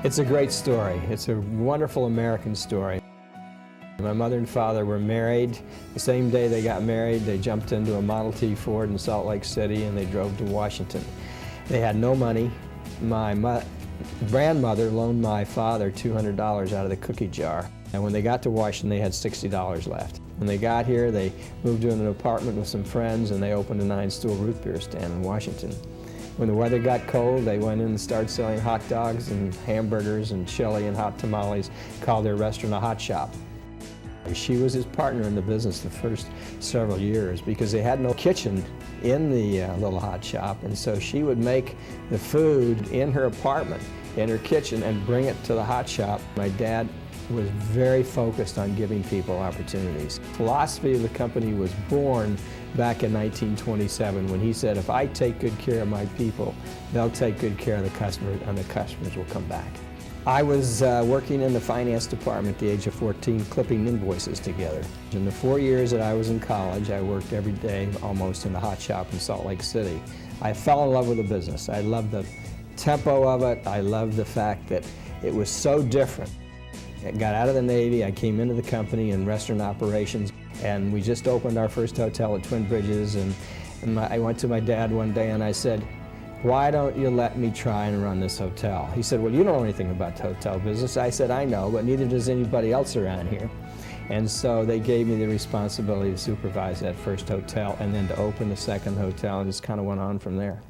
It's a great story. It's a wonderful American story. My mother and father were married. The same day they got married, they jumped into a Model T Ford in Salt Lake City and they drove to Washington. They had no money. My grandmother loaned my father $200 out of the cookie jar. And when they got to Washington, they had $60 left. When they got here, they moved to an apartment with some friends and they opened a 9-stool root beer stand in Washington. When the weather got cold, they went in and started selling hot dogs and hamburgers and chili and hot tamales, called their restaurant a hot shop. She was his partner in the business the first several years because they had no kitchen in the little hot shop, and so she would make the food in her apartment, in her kitchen, and bring it to the hot shop. My dad was very focused on giving people opportunities. The philosophy of the company was born back in 1927 when he said, if I take good care of my people, they'll take good care of the customers and the customers will come back. I was working in the finance department at the age of 14, clipping invoices together. In the 4 years that I was in college, I worked every day almost in the hot shop in Salt Lake City. I fell in love with the business. I loved the tempo of it. I loved the fact that it was so different. I got out of the Navy, I came into the company in restaurant operations, and we just opened our first hotel at Twin Bridges, and I went to my dad one day and I said, why don't you let me try and run this hotel? He said, well, you don't know anything about the hotel business. I said, I know, but neither does anybody else around here. And so they gave me the responsibility to supervise that first hotel and then to open the second hotel, and just kind of went on from there.